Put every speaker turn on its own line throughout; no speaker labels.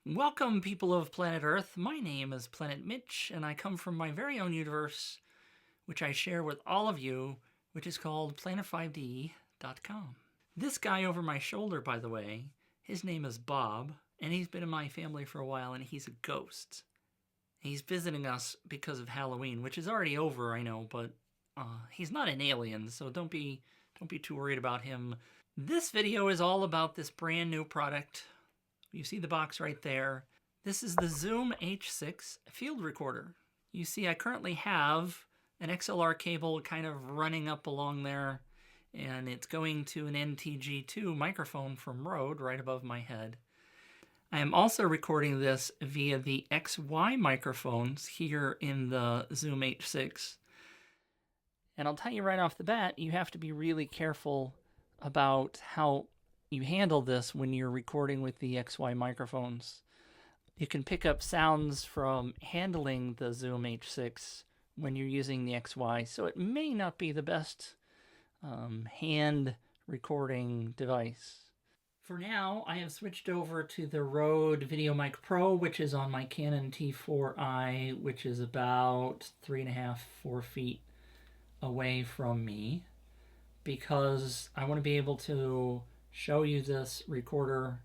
Welcome, people of planet Earth. My name is Planet Mitch, and I come from my very own universe, which I share with all of you, which is called planet5D.com. This guy over my shoulder, by the way, his name is Bob, and he's been in my family for a while, and he's a ghost. He's visiting us because of Halloween, which is already over, I know, but he's not an alien, so don't be too worried about him. This video is all about this brand new product. You see the box right there. This is the Zoom H6 field recorder. You see I currently have an XLR cable kind of running up along there, and it's going to an NTG2 microphone from RØDE right above my head. I am also recording this via the XY microphones here in the Zoom H6. And I'll tell you right off the bat, you have to be really careful about how you handle this when you're recording with the XY microphones. You can pick up sounds from handling the Zoom H6 when you're using the XY, so it may not be the best hand recording device. For now, I have switched over to the RØDE VideoMic Pro, which is on my Canon T4i, which is about 3.5, 4 feet away from me, because I want to be able to show you this recorder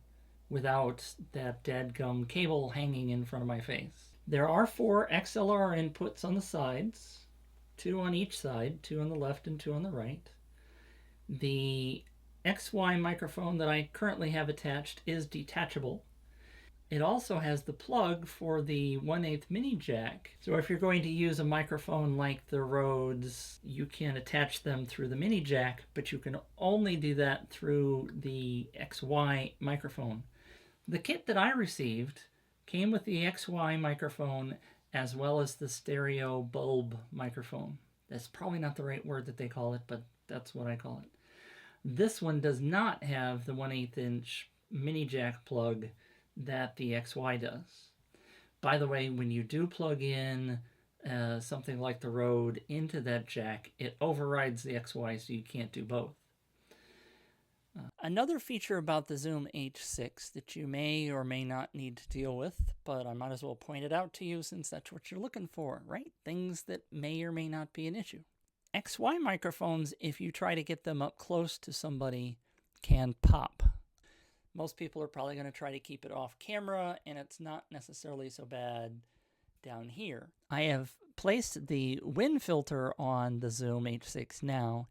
without that dadgum cable hanging in front of my face. There are 4 XLR inputs on the sides, 2 on each side, 2 on the left and 2 on the right. The XY microphone that I currently have attached is detachable. It also has the plug for the 1/8 mini jack. So if you're going to use a microphone like the RØDE's, you can attach them through the mini jack, but you can only do that through the XY microphone. The kit that I received came with the XY microphone as well as the stereo bulb microphone. That's probably not the right word that they call it, but that's what I call it. This one does not have the 1/8 inch mini jack plug that the XY does. By the way, when you do plug in something like the RØDE into that jack, it overrides the XY, so you can't do both. Another feature about the Zoom H6 that you may or may not need to deal with, but I might as well point it out to you since that's what you're looking for, right? Things that may or may not be an issue. XY microphones, if you try to get them up close to somebody, can pop. Most people are probably going to try to keep it off camera, and it's not necessarily so bad down here. I have placed the wind filter on the Zoom H6 now,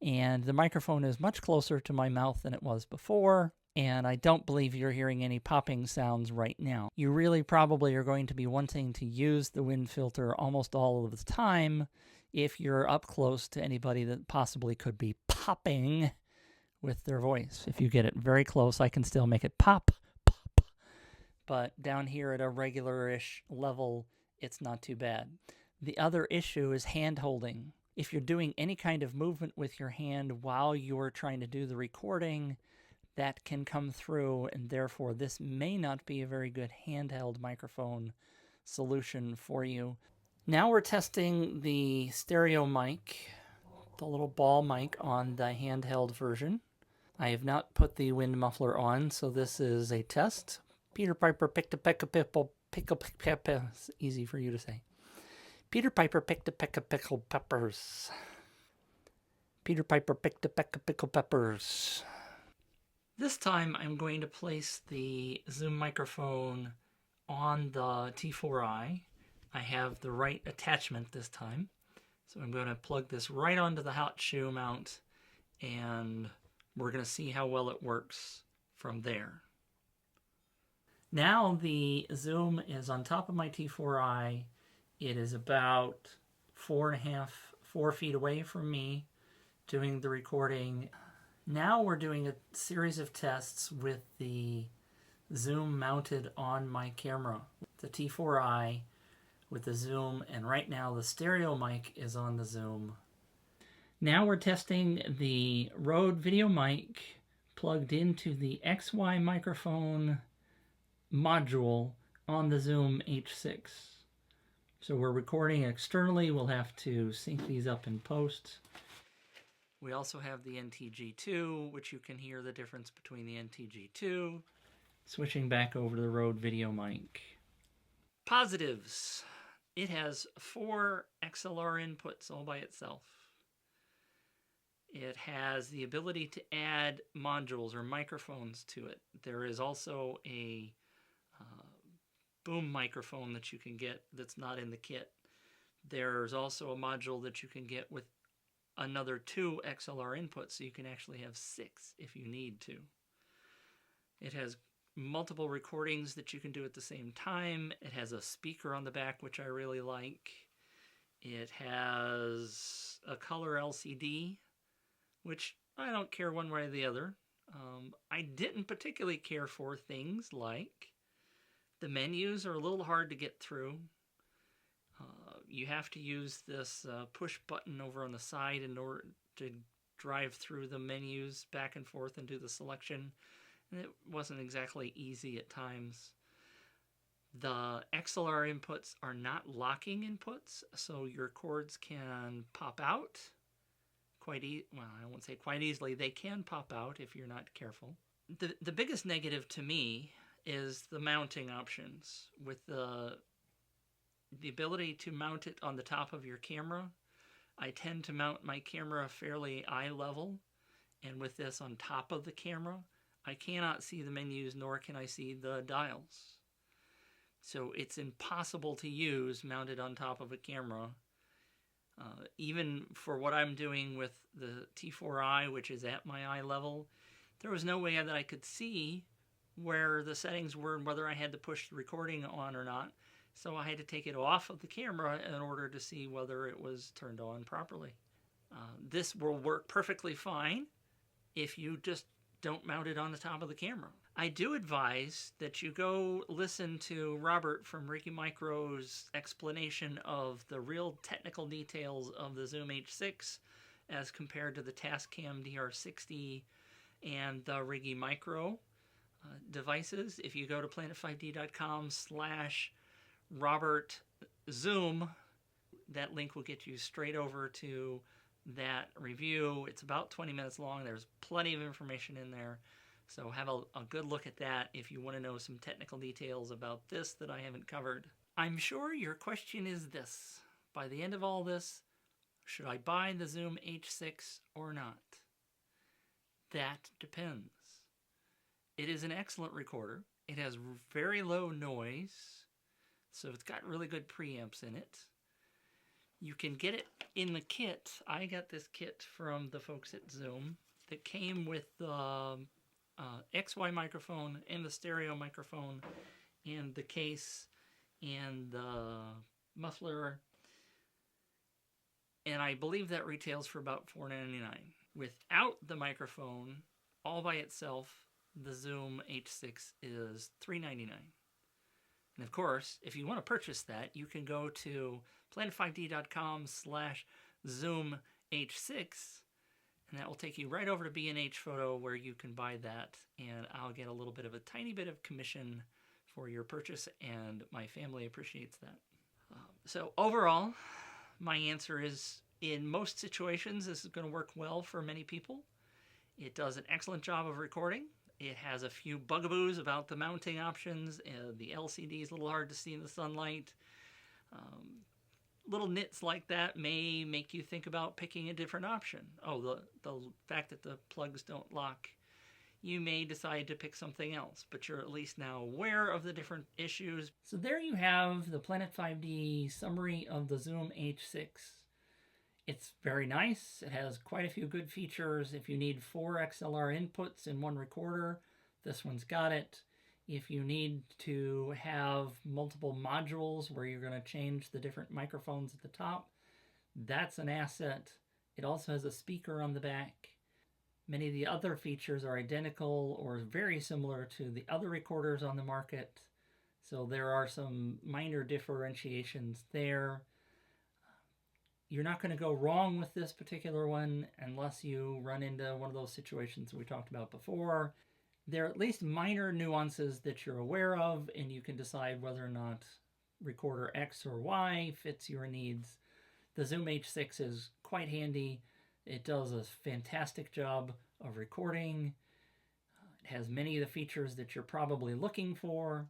and the microphone is much closer to my mouth than it was before, and I don't believe you're hearing any popping sounds right now. You really probably are going to be wanting to use the wind filter almost all of the time if you're up close to anybody that possibly could be popping with their voice. If you get it very close, I can still make it pop, pop. But down here at a regular-ish level, it's not too bad. The other issue is hand holding. If you're doing any kind of movement with your hand while you're trying to do the recording, that can come through, and therefore this may not be a very good handheld microphone solution for you. Now we're testing the stereo mic, the little ball mic on the handheld version. I have not put the wind muffler on, so this is a test. Peter Piper picked a peck of pickle, it's easy for you to say. Peter Piper picked a peck of pickled peppers. Peter Piper picked a peck of pickled peppers. This time I'm going to place the Zoom microphone on the T4i. I have the right attachment this time. So I'm going to plug this right onto the hot shoe mount, and we're going to see how well it works from there. Now the Zoom is on top of my T4i. It is about 4 feet away from me doing the recording. Now we're doing a series of tests with the Zoom mounted on my camera, the T4i with the Zoom, and right now the stereo mic is on the Zoom. Now we're testing the RØDE VideoMic plugged into the XY microphone module on the Zoom H6. So we're recording externally. We'll have to sync these up in post. We also have the NTG2, which you can hear the difference between the NTG2 Switching back over to the Rode VideoMic. Positives. It has 4 XLR inputs all by itself. It has the ability to add modules or microphones to it. There is also a boom microphone that you can get that's not in the kit. There's also a module that you can get with another 2 XLR inputs, so you can actually have 6 if you need to. It has multiple recordings that you can do at the same time. It has a speaker on the back, which I really like. It has a color LCD, which I don't care one way or the other. I didn't particularly care for things like the menus are a little hard to get through. You have to use this push button over on the side in order to drive through the menus back and forth and do the selection. And it wasn't exactly easy at times. The XLR inputs are not locking inputs, so your cords can pop out quite well, I won't say quite easily. They can pop out if you're not careful. The biggest negative to me is the mounting options. With the ability to mount it on the top of your camera, I tend to mount my camera fairly eye level, and with this on top of the camera, I cannot see the menus, nor can I see the dials. So it's impossible to use mounted on top of a camera. Even for what I'm doing with the T4i, which is at my eye level, there was no way that I could see where the settings were and whether I had to push the recording on or not. So I had to take it off of the camera in order to see whether it was turned on properly. This will work perfectly fine if you just don't mount it on the top of the camera. I do advise that you go listen to Robert from Ricky Micro's explanation of the real technical details of the Zoom H6 as compared to the Tascam DR60 and the Ricky Micro devices. If you go to planet5d.com/RobertZoom, that link will get you straight over to that review. It's about 20 minutes long. There's plenty of information in there. So have a good look at that if you want to know some technical details about this that I haven't covered. I'm sure your question is this. By the end of all this, should I buy the Zoom H6 or not? That depends. It is an excellent recorder. It has very low noise, so it's got really good preamps in it. You can get it in the kit. I got this kit from the folks at Zoom that came with the XY microphone and the stereo microphone and the case and the muffler. And I believe that retails for about $4.99. Without the microphone, all by itself, the Zoom H6 is $3.99. And of course, if you want to purchase that, you can go to planet5d.com/ZoomH6, and that will take you right over to B&H Photo where you can buy that, and I'll get a tiny bit of commission for your purchase, and my family appreciates that. So overall, my answer is, in most situations, this is going to work well for many people. It does an excellent job of recording. It has a few bugaboos about the mounting options. The LCD is a little hard to see in the sunlight. Little nits like that may make you think about picking a different option. Oh, the fact that the plugs don't lock. You may decide to pick something else, but you're at least now aware of the different issues. So there you have the Planet5D summary of the Zoom H6. It's very nice. It has quite a few good features. If you need 4 XLR inputs in one recorder, this one's got it. If you need to have multiple modules where you're going to change the different microphones at the top, that's an asset. It also has a speaker on the back. Many of the other features are identical or very similar to the other recorders on the market, so there are some minor differentiations there. You're not going to go wrong with this particular one unless you run into one of those situations we talked about before. There are at least minor nuances that you're aware of, and you can decide whether or not recorder X or Y fits your needs. The Zoom H6 is quite handy. It does a fantastic job of recording. It has many of the features that you're probably looking for.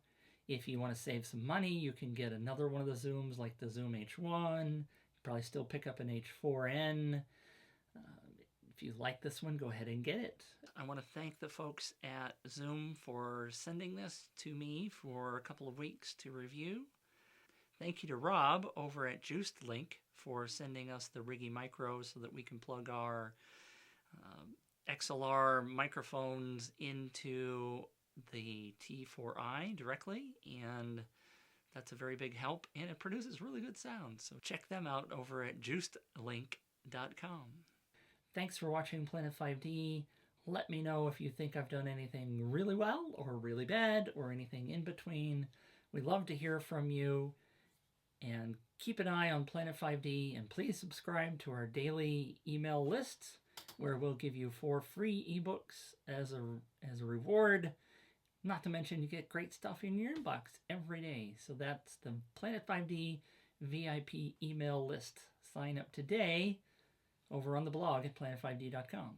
If you want to save some money, you can get another one of the zooms like the Zoom H1. Probably still pick up an H4n. If you like this one, go ahead and get it. I want to thank the folks at Zoom for sending this to me for a couple of weeks to review. Thank you to Rob over at Juiced Link for sending us the Riggy Micro so that we can plug our XLR microphones into the T4i directly, and that's a very big help, and it produces really good sound. So check them out over at juicedlink.com. Thanks for watching Planet 5D. Let me know if you think I've done anything really well or really bad or anything in between. We'd love to hear from you. And keep an eye on Planet 5D, and please subscribe to our daily email lists where we'll give you 4 free ebooks as a reward. Not to mention you get great stuff in your inbox every day. So that's the Planet 5D VIP email list. Sign up today over on the blog at planet5d.com.